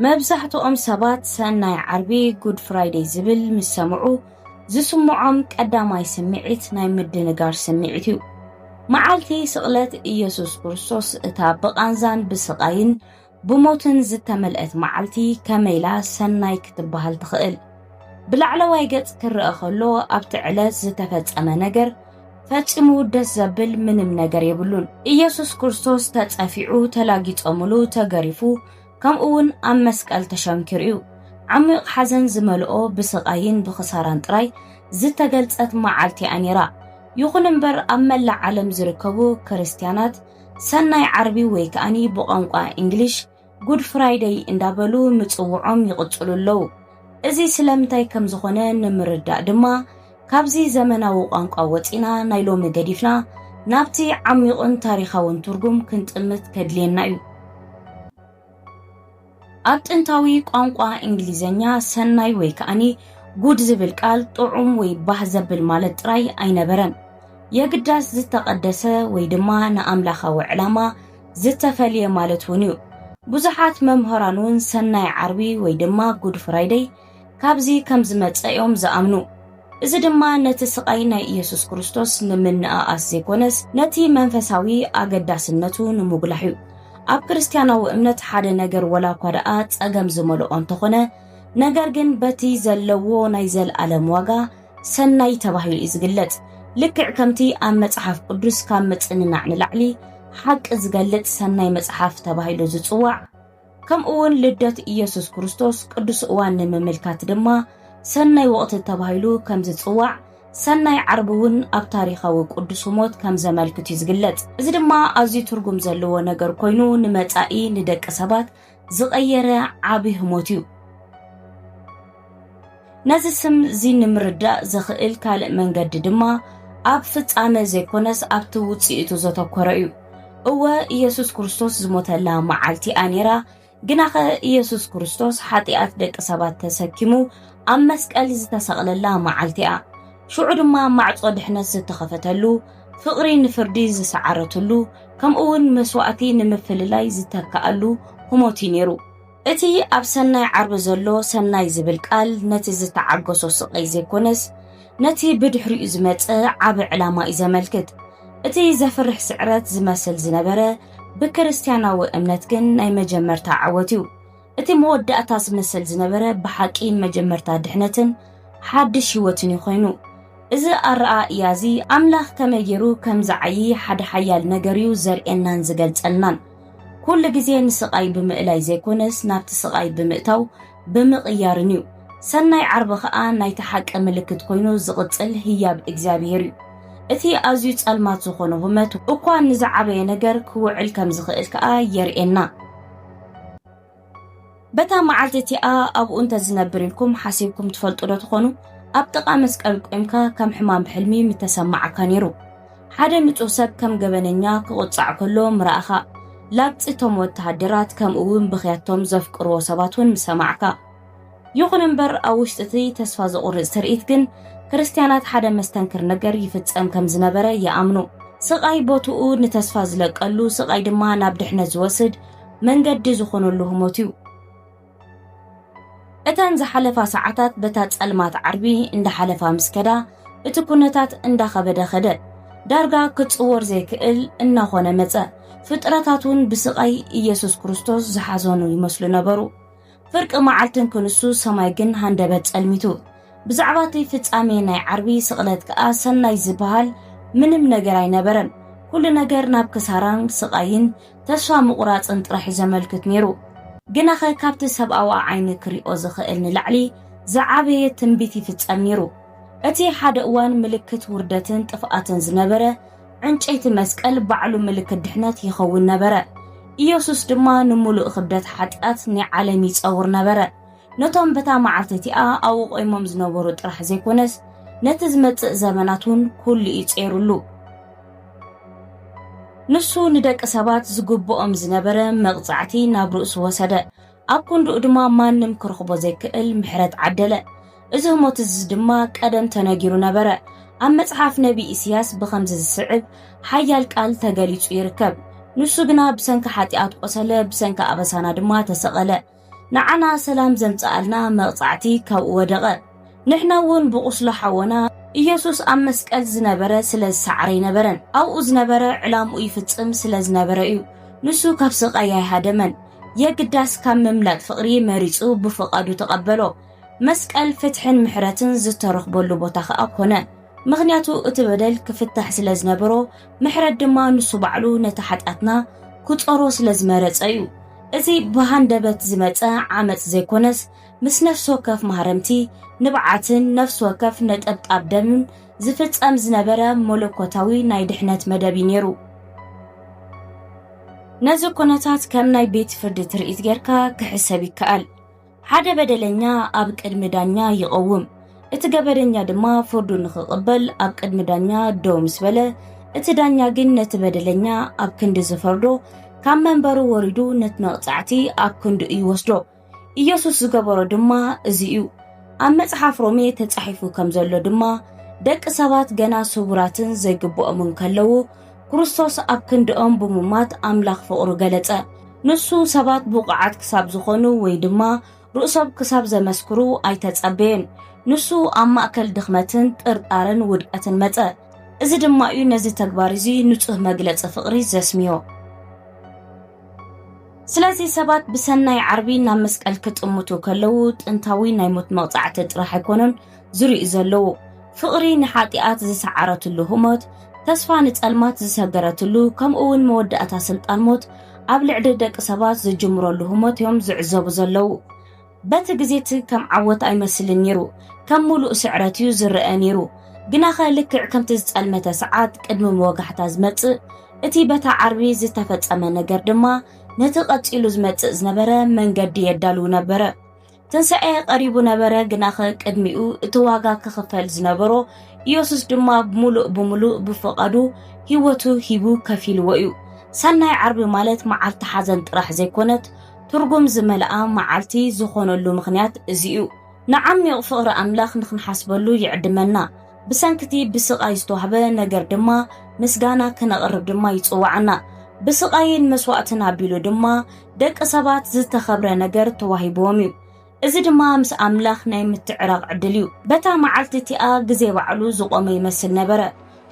መብዛሕትኦም ሰባት ሰናይ ዓርቢ ጉድ ፍራይዴይ ዝብል ምስ ሰምዑ ዝስምዖም ቀዳማይ ስምዒት ናይ ምድንጋር ስምዒት እዩ። መዓልቲ ስቕለት ኢየሱስ ክርስቶስ እታ ብቓንዛን ብስቓይን ብሞትን ዝተመልአት መዓልቲ ከመይላ ሰናይ ክትበሃል ትኽእል? ብላዕለዋይ ገጽ ክርአ ከሎ ኣብቲ ዕለት ዝተፈጸመ ነገር ፈጺሙ ደስ ዘብል ምንም ነገር የብሉን። ኢየሱስ ክርስቶስ ተጸፊዑ ተላጊጾሙሉ ተገሪፉ ከምኡውን ኣብ መስቀል ተሸንኪሩ እዩ። ዓሚቕ ሓዘን ዝመልኦ ብስቓይን ብኽሳራን ጥራይ ዝተገልጸት መዓልቲ እያ ነይራ። ይኹን እምበር ኣብ መላእ ዓለም ዝርከቡ ክርስቲያናት ሰናይ ዓርቢ ወይ ከዓኒ ብቋንቋ እንግሊሽ ጉድ ፍራይዴይ እንዳበሉ ምጽውዖም ይቕጽሉ ኣለዉ። እዚ ስለምንታይ ከም ዝኾነ ንምርዳእ ድማ ካብዚ ዘመናዊ ቋንቋ ወፂና ናይ ሎሚ ገዲፍና ናብቲ ዓሚቕን ታሪኻውን ትርጉም ክንጥምት ከድልየና እዩ። ኣብ ጥንታዊ ቋንቋ እንግሊዝኛ ሰናይ ወይ ከዓኒ ጉድ ዝብል ቃል ጥዑም ወይ ባህ ዘብል ማለት ጥራይ ኣይነበረን። የግዳስ ዝተቐደሰ ወይ ድማ ንኣምላኻዊ ዕላማ ዝተፈልየ ማለት እውን እዩ። ብዙሓት መምህራን እውን ሰናይ ዓርቢ ወይ ድማ ጉድ ፍራይዴይ ካብዚ ከም ዝመጸ እዮም ዝኣምኑ። እዚ ድማ ነቲ ስቓይ ናይ ኢየሱስ ክርስቶስ ንምንኣኣስ ዘይኮነስ ነቲ መንፈሳዊ ኣገዳስነቱ ንምጉላሕ እዩ። ኣብ ክርስቲያናዊ እምነት ሓደ ነገር ወላ እኳ ደኣ ጸገም ዝመልኦ እንተኾነ ነገር ግን በቲ ዘለዎ ናይ ዘለኣለም ዋጋ ሰናይ ተባሂሉ እዩ ዝግለጽ። ልክዕ ከምቲ ኣብ መጽሓፍ ቅዱስ ካብ ምጽንናዕ ንላዕሊ ሓቂ ዝገልጽ ሰናይ መጽሓፍ ተባሂሉ ዝጽዋዕ፣ ከምኡውን ልደት ኢየሱስ ክርስቶስ ቅዱስ እዋን ንምምልካት ድማ ሰናይ ወቕቲ ተባሂሉ ከም ዝጽዋዕ፣ ሰናይ ዓርቢ እውን ኣብ ታሪኻዊ ቅዱስ ሞት ከም ዘመልክት እዩ ዝግለጽ። እዚ ድማ ኣዝዩ ትርጉም ዘለዎ ነገር ኮይኑ ንመጻኢ ንደቂ ሰባት ዝቐየረ ዓብዪ ህሞት እዩ። ነዚ ስም እዚ ንምርዳእ ዝኽእል ካልእ መንገዲ ድማ ኣብ ፍጻመ ዘይኮነስ ኣብቲ ውፅኢቱ ዘተኮረ እዩ። እወ ኢየሱስ ክርስቶስ ዝሞተላ መዓልቲ እያ ነይራ፣ ግናኸ ኢየሱስ ክርስቶስ ሓጢኣት ደቂ ሰባት ተሰኪሙ ኣብ መስቀል ዝተሰቕለላ መዓልቲ እያ። ሽዑ ድማ ማዕጾ ድሕነት ዝተኸፈተሉ፣ ፍቕሪ ንፍርዲ ዝሰዓረትሉ፣ ከምኡውን መስዋዕቲ ንምፍልላይ ዝተከኣሉ ህሞት እዩ ነይሩ። እቲ ኣብ ሰናይ ዓርቢ ዘሎ ሰናይ ዝብል ቃል ነቲ ዝተዓገሶ ስቓይ ዘይኮነስ ነቲ ብድሕሪኡ ዝመጸ ዓብ ዕላማ እዩ ዘመልክት። እቲ ዘፍርሕ ስዕረት ዝመስል ዝነበረ ብክርስቲያናዊ እምነት ግን ናይ መጀመርታ ዓወት እዩ። እቲ መወዳእታ ዝመስል ዝነበረ ብሓቂ መጀመርታ ድሕነትን ሓድሽ ህይወትን እዩ ኮይኑ፣ እዚ ኣረኣእያ እዚ ኣምላኽ ከመይ ገይሩ ከም ዝዓዪ ሓደ ሓያል ነገር እዩ ዘርኤናን ዝገልጸልናን። ኩሉ ግዜ ንስቓይ ብምእላይ ዘይኮነስ ናብቲ ስቓይ ብምእታው ብምቕያርን እዩ። ሰናይ ዓርቢ ከዓ ናይቲ ሓቂ ምልክት ኮይኑ ዝቕጽል ህያብ እግዚኣብሔር እዩ። እቲ ኣዝዩ ጸልማት ዝኾነ ህመት እኳ ንዝዓበየ ነገር ክውዕል ከም ዝኽእል ከዓ የርኤና። በታ መዓልቲ እቲኣ ኣብኡ እንተዝነብር ኢልኩም ሓሲብኩም ትፈልጡ ዶ ትኾኑ? ኣብ ጥቓ መስቀል ቆይምካ ከም ሕማም ሕልሚ ምተሰማዓካ ነይሩ። ሓደ ንጹህ ሰብ ከም ገበነኛ ክቕጻዕ ከሎ ምራእኻ። ላግፂቶም ወተሃደራት ከምኡውን ብኽያቶም ዘፍቅርዎ ሰባት እውን ምሰማዕካ። ይኹን እምበር ኣብ ውሽጢ እቲ ተስፋ ዘቑርፅ ትርኢት ግን ክርስቲያናት ሓደ መስተንክር ነገር ይፍጸም ከም ዝነበረ ይኣምኑ። ስቓይ ቦትኡ ንተስፋ ዝለቀሉ፣ ስቓይ ድማ ናብ ድሕነት ዝወስድ መንገዲ ዝኾነሉ ህሞት እዩ። እተን ዝሓለፋ ሰዓታት በታ ጸልማት ዓርቢ እንዳሓለፋ ምስከዳ እቲ ኩነታት እንዳኸበደ ኸደ፣ ዳርጋ ክጽወር ዘይክእል እናኾነ መጸ። ፍጥረታቱን ብስቓይ ኢየሱስ ክርስቶስ ዝሓዘኑ ይመስሉ ነበሩ። ፍርቂ መዓልትን ክንሱ ሰማይ ግን ሃንደበት ጸልሚቱ። ብዛዕባ እቲ ፍጻሜ ናይ ዓርቢ ስቕለት ከዓ ሰናይ ዝበሃል ምንም ነገር ኣይነበረን። ኩሉ ነገር ናብ ክሳራን ስቓይን ተስፋ ምቑራፅን ጥራሕ ዘመልክት ነይሩ። ግናኸ ካብቲ ሰብኣዊ ዓይኒ ክሪኦ ዝኽእል ንላዕሊ ዝዓበየ ትንቢት ይፍጸም ነይሩ። እቲ ሓደ እዋን ምልክት ውርደትን ጥፍኣትን ዝነበረ ዕንጨይቲ መስቀል ባዕሉ ምልክት ድሕነት ይኸውን ነበረ። ኢየሱስ ድማ ንምሉእ ክብደት ሓጢኣት ንዓለም ይጸውር ነበረ። ነቶም በታ መዓልቲ እቲኣ ኣብኡ ቆይሞም ዝነበሩ ጥራሕ ዘይኮነስ ነቲ ዝመጽእ ዘመናት እውን ኩሉ ይጸይሩሉ። ንሱ ንደቂ ሰባት ዝግብኦም ዝነበረ መቕጻዕቲ ናብ ርእሱ ወሰደ። ኣብ ክንድኡ ድማ ማንም ክረኽቦ ዘይክእል ምሕረት ዓደለ። እዚ ህሞት እዚ ድማ ቀደም ተነጊሩ ነበረ። ኣብ መጽሓፍ ነቢ ኢሳያስ ብኸምዚ ዝስዕብ ሓያል ቃል ተገሊጹ ይርከብ። ንሱ ግና ብሰንኪ ሓጢኣት ቆሰለ፣ ብሰንኪ ኣበሳና ድማ ተሰቐለ። نعنا سلام زمصالنا مقصعتي كاب ودقه نحنا ون بقسلو حونا ኢየሱስ ኣብ መስቀል ዝነበረ ስለ ዝሰዓረ ይነበረን ኣብኡ ዝነበረ ዕላምኡ ይፍጽም ስለ ዝነበረ እዩ ንሱ ካብ ስቃይ ኣይሃደመን የግዳስ ካብ መምላጥ ፍቅሪ መሪጹ ብፍቃዱ ተቀበሎ መስቀል ፍትሕን ምሕረትን ዝተረኽበሉ ቦታ ከዓ ኮነ ምኽንያቱ እቲ በደል ክፍታሕ ስለ ዝነበሮ ምሕረት ድማ ንሱ ባዕሉ ነቲ ሓጣትና ክጾሮ ስለ ዝመረጸ እዩ እዚ ብሃንደበት ዝመጸ ዓመጽ ዘይኮነስ ምስ ነፍስ ወከፍ ማህረምቲ ንብዓትን ነፍስ ወከፍ ነጠብጣብ ደምን ዝፍጸም ዝነበረ መለኮታዊ ናይ ድሕነት መደብ ነይሩ ነዚ ኩነታት ከም ናይ ቤት ፍርዲ ትርኢት ጌርካ ክሕሰብ ይከኣል ሓደ በደለኛ ኣብ ቅድሚ ዳኛ ይቀውም እቲ ገበረኛ ድማ ፍርዱ ንኽቕበል ኣብ ቅድሚ ዳኛ ደው ምስ በለ እቲ ዳኛ ግን ነቲ በደለኛ ኣብ ክንዲ ዝፈርዶ ካብ መንበሩ ወሪዱ ነቲ መቕጻዕቲ ኣብ ክንዲ ይወስዶ ኢየሱስ ዝገበሮ ድማ እዚ እዩ ኣብ መጽሓፍ ሮሜ ተጻሒፉ ከም ዘሎ ድማ ደቂ ሰባት ገና ስውራትን ዘይግብኦምን ከለው ክርስቶስ ኣብ ክንዲኦም ብምማት ኣምላኽ ፍቅሩ ገለጸ ንሱ ሰባት ብቑዓት ክሳብ ዝኾኑ ወይ ድማ ርእሶም ክሳብ ዘመስክሩ ኣይተጸበየን ንሱ ኣብ ማእከል ድኽመትን ጥርጣርን ውድቀትን መጸ እዚ ድማ እዩ ነዚ ተግባር እዚ ንጹህ መግለጺ ፍቅሪ ዘስምዮ ስለዚ ሰባት ብሰናይ ዓርቢ ናብ መስቀል ክጥምቱ ከለው ጥንታዊ ናይ ሞት መቕጻዕቲ ጥራሕ ኣይኮነን ዝርኢ ዘለው ፍቅሪ ንሓጢኣት ዝሰዓረትሉ ህሞት ተስፋ ንጸልማት ዝሰገረትሉ ከምኡውን መወዳእታ ስልጣን ሞት ኣብ ልዕሊ ደቂ ሰባት ዝጅምረሉ ህሞት እዮም ዝዕዘቡ ዘለው በቲ ግዜቲ ከም ዓወት ኣይመስልን ነይሩ ከም ሙሉእ ስዕረት እዩ ዝርአ ነይሩ ግናኸ ልክዕ ከምቲ ዝጸልመተ ሰዓት ቅድሚ መወጋሕታ ዝመጽእ እቲ በታ ዓርቢ ዝተፈጸመ ነገር ድማ ነቲ ቀጺሉ ዝመጽእ ዝነበረ መንገዲ የዳልው ነበረ ትንሣኤ ቀሪቡ ነበረ ግናኸ ቅድሚኡ እቲ ዋጋ ክኽፈል ዝነበሮ ኢየሱስ ድማ ብሙሉእ ብፍቃዱ ህይወቱ ሂቡ ከፊልዎ እዩ ሰናይ ዓርቢ ማለት መዓልቲ ሓዘን ጥራሕ ዘይኮነት ትርጉም ዝመልኣ መዓልቲ ዝኾነሉ ምኽንያት እዚ እዩ ንዓሚቕ ፍቅሪ ኣምላኽ ንኽንሓስበሉ ይዕድመና ብሰንክቲ ብስቃይ ዝተዋህበ ነገር ድማ ምስጋና ክነቕርብ ድማ ይጽዋዓና ብስቃይን መስዋዕትን ኣቢሉ ድማ ደቂ ሰባት ዝተኸብረ ነገር ተዋሂቦም እዩ እዚ ድማ ምስ ኣምላኽ ናይ ምትዕራቕ ዕድል እዩ በታ መዓልቲ እቲኣ ግዜ ባዕሉ ዝቆመ ይመስል ነበረ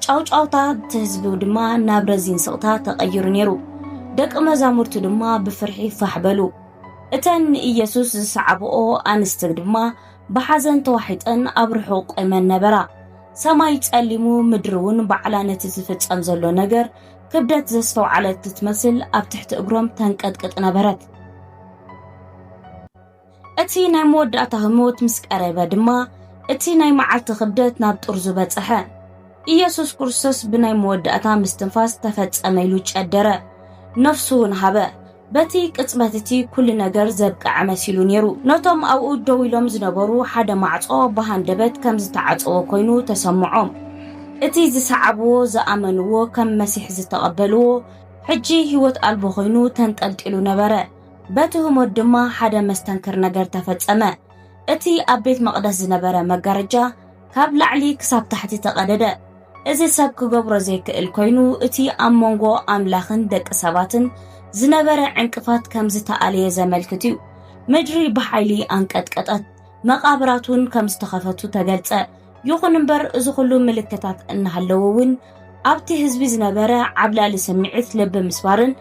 ጫውጫውታ ህዝቢ ድማ ናብ ረዚን ስቕታ ተቐይሩ ነይሩ ደቂ መዛሙርቱ ድማ ብፍርሒ ፋሕበሉ እተን ንኢየሱስ ዝሰዓብኦ ኣንስቲ ድማ ብሓዘን ተዋሒጠን ኣብ ርሑቕ ቆይመን ነበራ ሰማይ ጸሊሙ ምድሪ እውን ባዕላ ነቲ ዝፍጸም ዘሎ ነገር ክብደት ዘስተውዓለት ትመስል ኣብ ትሕቲ እግሮም ተንቀጥቅጥ ነበረት እቲ ናይ መወዳእታ ህሞት ምስ ቀረበ ድማ እቲ ናይ መዓልቲ ክብደት ናብ ጡር ዝበጽሐ ኢየሱስ ክርስቶስ ብናይ መወዳእታ ምስትንፋስ ተፈጸመ ኢሉ ጨደረ ነፍሱ እውን ሃበ በቲ ቅጽበት እቲ ኩሉ ነገር ዘብቃዕ መሲሉ ነይሩ ነቶም ኣብኡ ደው ኢሎም ዝነበሩ ሓደ ማዕጾ ብሃንደበት ከም ዝተዓጽዎ ኮይኑ ተሰምዖም እቲ ዝሰዓብዎ ዝኣመንዎ ከም መሲሕ ዝተቐበልዎ ሕጂ ህይወት ኣልቦ ኮይኑ ተንጠልጢሉ ነበረ በቲ ህሞት ድማ ሓደ መስተንክር ነገር ተፈጸመ እቲ ኣብ ቤት መቕደስ ዝነበረ መጋረጃ ካብ ላዕሊ ክሳብ ታሕቲ ተቐደደ እዚ ሰብ ክገብሮ ዘይክእል ኮይኑ እቲ ኣብ መንጎ ኣምላኽን ደቂ ሰባትን ዝነበረ ዕንቅፋት ከም ዝተኣለየ ዘመልክት እዩ ምድሪ ብሓይሊ አንቀጥቀጠት መቃብራቱን ከም ዝተኸፈቱ ተገልጸ ይኹን እምበር እዚ ኩሉ ምልክታት እናሃለውን ኣብቲ ህዝቢ ዝነበረ ዓብላሊ ስምዒት ልቢ ምስባርን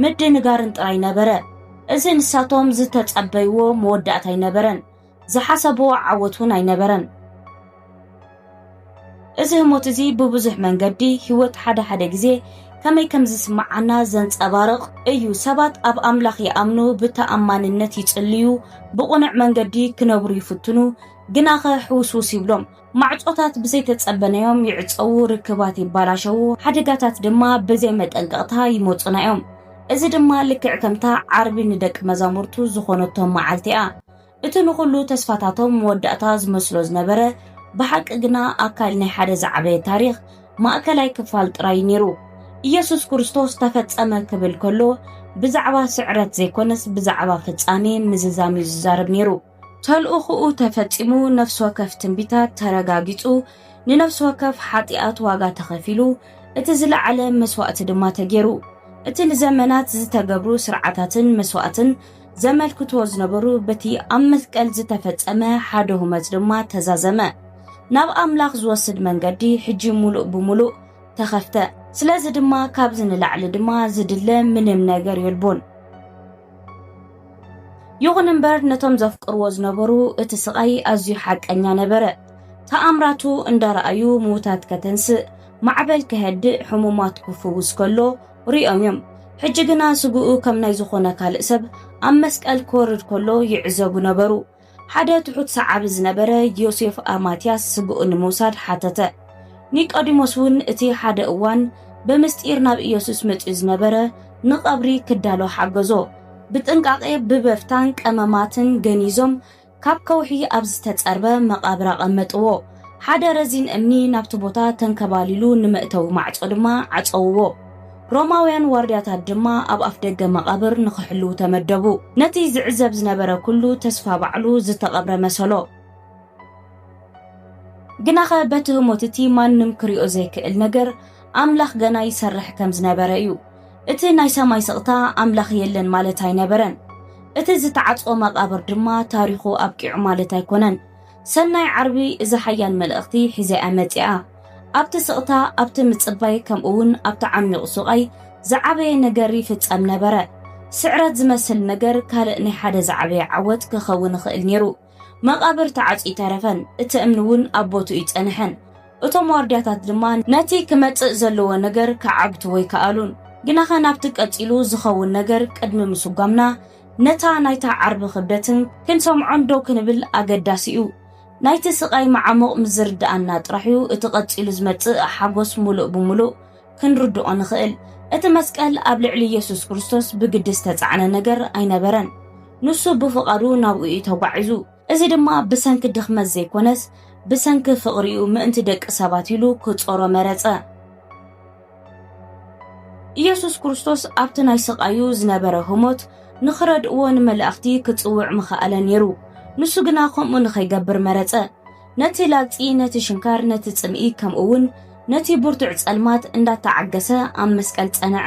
ምድንጋርን ጥራይ ነበረ እዚ ንሳቶም ዝተጸበይዎ መወዳእታ ኣይነበረን ዝሓሰብዎ ዓወቱን ኣይነበረን እዚ ህሞት እዚ ብብዙሕ መንገዲ ህይወት ሓደ ግዜ ከመይ ከም ዝስማዓና ዘንጸባርቕ እዩ ሰባት ኣብ ኣምላኽ ይኣምኑ ብተኣማንነት ይጽልዩ ብቑኑዕ መንገዲ ክነብሩ ይፍትኑ ግናኸ ሕውስውስ ይብሎም ማዕጾታት ብዘይ ተጸበነዮም ይዕጸው ርክባት ይባላሸው ሓደጋታት ድማ ብዘይ መጠንቀቕታ ይሞጽና እዮም እዚ ድማ ልክዕ ከምታ ዓርቢ ንደቂ መዛሙርቱ ዝኾነቶም መዓልቲኣ እቲ ንኹሉ ተስፋታቶም መወዳእታ ዝመስሎ ዝነበረ ብሓቂ ግና ኣካል ናይ ሓደ ዝዓበየ ታሪኽ ማእከላይ ክፋል ጥራይ ነይሩ ኢየሱስ ክርስቶስ ተፈጸመ ክብል ከሎ ብዛዕባ ስዕረት ዘይኮነስ ብዛዕባ ፍጻሜ ምዝዛም ይዛረብ ነይሩ ተልእኹኡ ተፈጺሙ ነፍስ ወከፍ ትንቢታት ተረጋጊጹ ንነፍስ ወከፍ ሓጢኣት ዋጋ ተኸፊሉ እቲ ዝለዓለ መስዋዕቲ ድማ ተገይሩ እቲ ንዘመናት ዝተገብሩ ስርዓታትን መስዋዕትን ዘመልክትዎ ዝነበሩ በቲ ኣብ መስቀል ዝተፈጸመ ሓደ ሁመት ድማ ተዛዘመ ናብ ኣምላኽ ዝወስድ መንገዲ ሕጂ ሙሉእ ብሙሉእ ተኸፍተ ስለዚ ድማ ካብዚ ንላዕሊ ድማ ዝድለ ምንም ነገር የልቦን ይኹን እምበር ነቶም ዘፍቅርዎ ዝነበሩ እቲ ስቃይ ኣዝዩ ሓቀኛ ነበረ ተኣምራቱ እንዳረኣዩ ሙታት ከተንስእ ማዕበል ከህድእ ሕሙማት ክፍውስ ከሎ ሪኦም እዮም ሕጂ ግና ስጉኡ ከም ናይ ዝኾነ ካልእ ሰብ ኣብ መስቀል ክወርድ ከሎ ይዕዘቡ ነበሩ ሓደ ትሑት ሰዓቢ ዝነበረ ዮሴፍ ኣርማትያስ ስጉኡ ንምውሳድ ሓተተ ኒቆዲሞስ እውን እቲ ሓደ እዋን ብምስጢር ናብ ኢየሱስ መፂኡ ዝነበረ ንቐብሪ ክዳሎ ሓገዞ ብጥንቃቄ ብበፍታን ቀመማትን ገኒዞም ካብ ከውሒ ኣብ ዝተጸርበ መቃብር ቀመጥዎ ሓደ ረዚን እምኒ ናብቲ ቦታ ተንከባሊሉ ንምእተው ማዕጾ ድማ ዓጸውዎ ሮማውያን ዋርድያታት ድማ ኣብ ኣፍደገ መቃብር ንኽሕልው ተመደቡ ነቲ ዝዕዘብ ዝነበረ ኩሉ ተስፋ ባዕሉ ዝተቐብረ መሰሎ ግናኸ በቲ ህሞትቲ ማንም ክሪኦ ዘይክእል ነገር ኣምላኽ ገና ይሰርሕ ከም ዝነበረ እዩ እቲ ናይ ሰማይ ስቕታ ኣምላኽ የለን ማለት ኣይነበረን እቲ ዝተዓጽኦ መቃብር ድማ ታሪኹ ኣብቂዑ ማለት ኣይኮነን ሰናይ ዓርቢ እዚ ሓያል መልእኽቲ ሒዘኣ መጺኣ ኣብቲ ስቕታ ኣብቲ ምጽባይ ከምኡውን ኣብቲ ዓሚቕ ሱቓይ ዝዓበየ ነገር ይፍጸም ነበረ ስዕረት ዝመስል ነገር ካልእ ናይ ሓደ ዝዓበየ ዓወት ክኸውን ይኽእል ነይሩ መቃብር ተዓጺ ተረፈን እቲ እምኒ እውን ኣብ ቦትኡ ይጸንሐን እቶም ዋርድያታት ድማ ነቲ ክመጽእ ዘለዎ ነገር ከዓግቱ ወይ ከኣሉን ግናኸ ናብቲ ቀጺሉ ዝኸውን ነገር ቅድሚ ምስጓምና ነታ ናይታ ዓርቢ ክብደትን ክንሰምዖን ዶ ክንብል ኣገዳሲ እዩ ናይቲ ስቃይ ማዓሞቕ ምዝርዳእና ጥራሕዩ እቲ ቀጺሉ ዝመጽእ ሓጎስ ሙሉእ ብሙሉእ ክንርድኦ ንኽእል እቲ መስቀል ኣብ ልዕሊ ኢየሱስ ክርስቶስ ብግዲ ዝተጻዕነ ነገር ኣይነበረን ንሱ ብፍቓዱ ናብኡ ተጓዒዙ እዚ ድማ ብሰንኪ ድኽመት ዘይኮነስ ብሰንኪ ፍቕሪኡ ምእንቲ ደቂ ሰባት ኢሉ ክጾሮ መረጸ ኢየሱስ ክርስቶስ ኣብቲ ናይ ስቃዩ ዝነበረ ህሞት ንኽረድእዎ ንመላእኽቲ ክጽውዕ ምኽኣለ ነይሩ ንሱ ግና ከምኡ ንኸይገብር መረጸ ነቲ ላልፂ ነቲ ሽንካር ነቲ ጽምኢ ከምኡውን ነቲ ብርቱዕ ጸልማት እንዳተዓገሰ ኣብ መስቀል ጸንዐ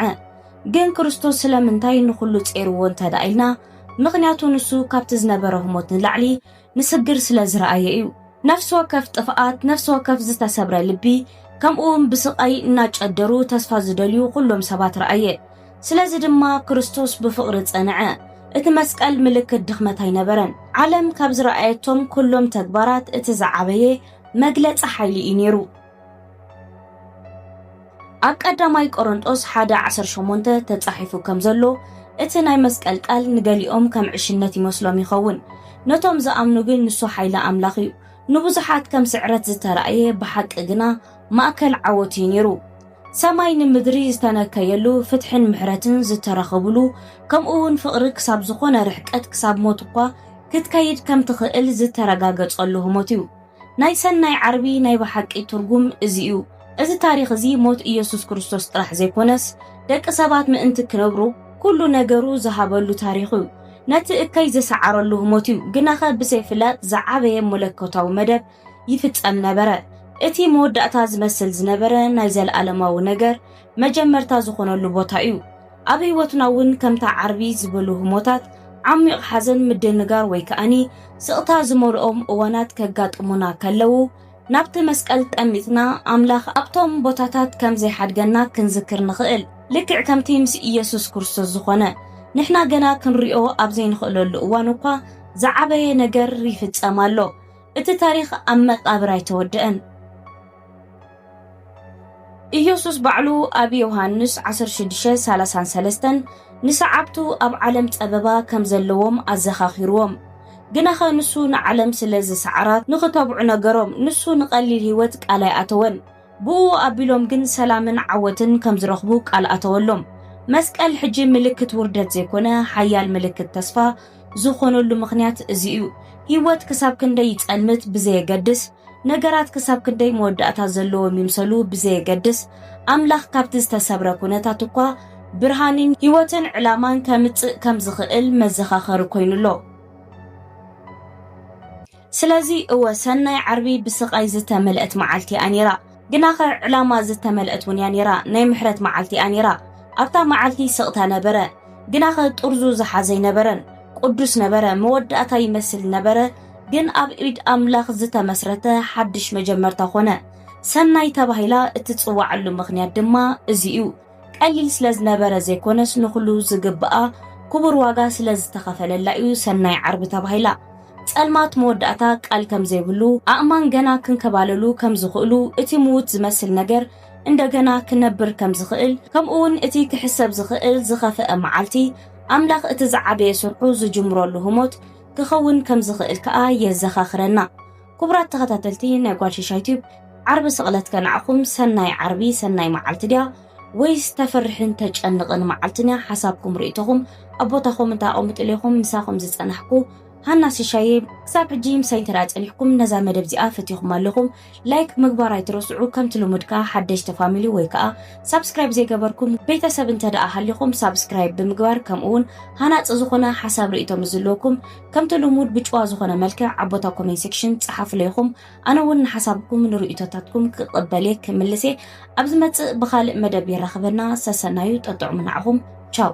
ግን ክርስቶስ ስለምንታይ ንኹሉ ጼርዎ እንተዳኢልና ምኽንያቱ ንሱ ካብቲ ዝነበረ ህሞት ንላዕሊ ንስግር ስለ ዝረኣየ እዩ ነፍሲ ወከፍ ጥፍኣት ነፍሲ ወከፍ ዝተሰብረ ልቢ ከምኡውን ብስቃይ እናጨደሩ ተስፋ ዝደልዩ ኩሎም ሰባት ረኣየ ስለዚ ድማ ክርስቶስ ብፍቕሪ ጸንዐ እቲ መስቀል ምልክት ድኽመት ኣይነበረን ዓለም ካብ ዝረኣየቶም ኩሎም ተግባራት እቲ ዝዓበየ መግለፂ ሓይሊ እዩ ነይሩ ኣብ ቀዳማይ ቆሮንጦስ 1:18 ተጻሒፉ ከም ዘሎ እቲ ናይ መስቀል ቃል ንገሊኦም ከም ዕሽነት ይመስሎም ይኸውን ነቶም ዝኣምኑ ግን ንሱ ሓይሊ ኣምላኽ እዩ ንብዙሓት ከም ስዕረት ዝተረኣየ ብሓቂ ግና ማእከል ዓወት እዩ ነይሩ ሰማይ ንምድሪ ዝተነከየሉ ፍትሕን ምሕረትን ዝተረኸብሉ ከምኡውን ፍቕሪ ክሳብ ዝኾነ ርሕቀት ክሳብ ሞት እኳ ክትከይድ ከም ትኽእል ዝተረጋገጸሉ ህሞት እዩ ናይ ሰናይ ዓርቢ ናይ ብሓቂ ትርጉም እዚ እዩ እዚ ታሪኽ እዚ ሞት ኢየሱስ ክርስቶስ ጥራሕ ዘይኮነስ ደቂ ሰባት ምእንቲ ክነብሩ ኩሉ ነገሩ ዝሃበሉ ታሪኽ እዩ ነቲ እከይ ዝሰዓረሉ ህሞት እዩ ግናኸ ብዘይፍላጥ ዝዓበየ መለኮታዊ መደብ ይፍጸም ነበረ እቲ መወዳእታ ዝመስል ዝነበረ ናይ ዘለኣለማዊ ነገር መጀመርታ ዝኾነሉ ቦታ እዩ ኣብ ህይወትና እውን ከምታ ዓርቢ ዝበሉ ህሞታት ዓሚቕ ሓዘን ምድንጋር ወይ ከኣኒ ስቕታ ዝመልኦም እዋናት ከጋጥሙና ከለዉ ናብቲ መስቀል ጠሚጥና ኣምላኽ ኣብቶም ቦታታት ከም ዘይሓድገና ክንዝክር ንኽእል ልክዕ ከምቲ ምስ ኢየሱስ ክርስቶስ ዝኾነ ንሕና ገና ክንሪኦ ኣብ ዘይንኽእለሉ እዋን እኳ ዝዓበየ ነገር ይፍጸም ኣሎ እቲ ታሪኽ ኣብ መቃብር ኣይተወድአን ኢየሱስ ባዕሉ ኣብ ዮሃንስ 16:33 ንሰዓብቱ ኣብ ዓለም ጸበባ ከም ዘለዎም ኣዘኻኺርዎም ግናኸ ንሱ ንዓለም ስለ ዝሰዓራት ንኽተብዑ ነገሮም ንሱ ንቐሊል ህይወት ቃል ኣይኣተወን ብኡ ኣቢሎም ግን ሰላምን ዓወትን ከም ዝረኽቡ ቃል ኣተወሎም መስቀል ሕጂ ምልክት ውርደት ዘይኮነ ሓያል ምልክት ተስፋ ዝኾነሉ ምኽንያት እዚ እዩ ህይወት ክሳብ ክንደይ ይጸልምት ብዘየገድስ ነገራት ክሳብ ክንደይ መወዳእታ ዘለዎም ይምሰሉ ብዘየገድስ ኣምላኽ ካብቲ ዝተሰብረ ኩነታት እኳ ብርሃንን ህይወትን ዕላማን ከምጽእ ከም ዝኽእል መዘኻኸሪ ኮይኑሎ ስለዚ እወ ሰናይ ዓርቢ ብስቃይ ዝተመልአት መዓልቲ ኣኔራ ግናኸ ዕላማ ዝተመልአት እውን ያኔራ ናይ ምሕረት መዓልቲ ኣኔራ ኣብታ መዓልቲ ስቕታ ነበረ ግናኸ ጥርዙ ዝሓዘ ነበረን ቅዱስ ነበረ መወዳእታ ይመስል ነበረ ግን ኣብ ኢድ ኣምላኽ ዝተመስረተ ሓድሽ መጀመርታ ኾነ ሰናይ ተባሂላ እትጽዋዓሉ ምኽንያት ድማ እዚኡ ቀሊል ስለዝነበረ ዘይኮነስ ንኹሉ ዝግብኣ ክቡር ዋጋ ስለዝተኸፈለላ እዩ ሰናይ ዓርቢ ተባሂላ ጸልማት መወዳእታ ቃል ከም ዘይብሉ ኣእማን ገና ክንከባለሉ ከም ዝኽእሉ እቲ ምውት ዝመስል ነገር እንደገና ክነብር ከም ዝኽእል ከምኡውን እቲ ክሕሰብ ዝኽእል ዝኸፍአ መዓልቲ ኣምላኽ እቲ ዝዓበየ ስርሑ ዝጅምረሉ ህሞት ክኸውን ከም ዝኽእል ከዓ የዘኻኽረና ክቡራት ተኸታተልቲ ናይ ጓልሽሻይ ዩቲዩብ ዓርቢ ስቕለት ከንዓኹም ሰናይ ዓርቢ ሰናይ መዓልቲ ድያ ወይስ ተፈርሕን ተጨንቕን መዓልትኛ ሓሳብኩም ርእይቶኹም ኣቦታኹም እንታቐምጥለይኹም ምሳኹም ዝጸናሕኩ ሃና ሲሻዬ ክሳብ ሕጂ ምሳይ ተራጸኒሕኩም ነዛ መደብ እዚኣ ፈቲኹም ኣለኹም ላይክ ምግባር ኣይትረስዑ ከምቲ ልሙድካ ሓደሽቲ ፋሚሊ ወይ ከዓ ሳብስክራይብ ዘይገበርኩም ቤተሰብ እንተደኣ ሃሊኹም ሳብስክራይብ ብምግባር ከምኡውን ሃናፅ ዝኾነ ሓሳብ ርእይቶም ዘለኩም ከምቲ ልሙድ ብጭዋ ዝኾነ መልክዕ ኣቦታ ኮሜንት ሴክሽን ጽሓፉለይኹም ኣነ እውን ንሓሳብኩም ንርእይቶታትኩም ክቕበለ ክምልሴ ኣብ ዝመጽእ ብኻልእ መደብ ይራኸበና ሰሰናዩ ጠጥዑ ምናዕኹም ቻው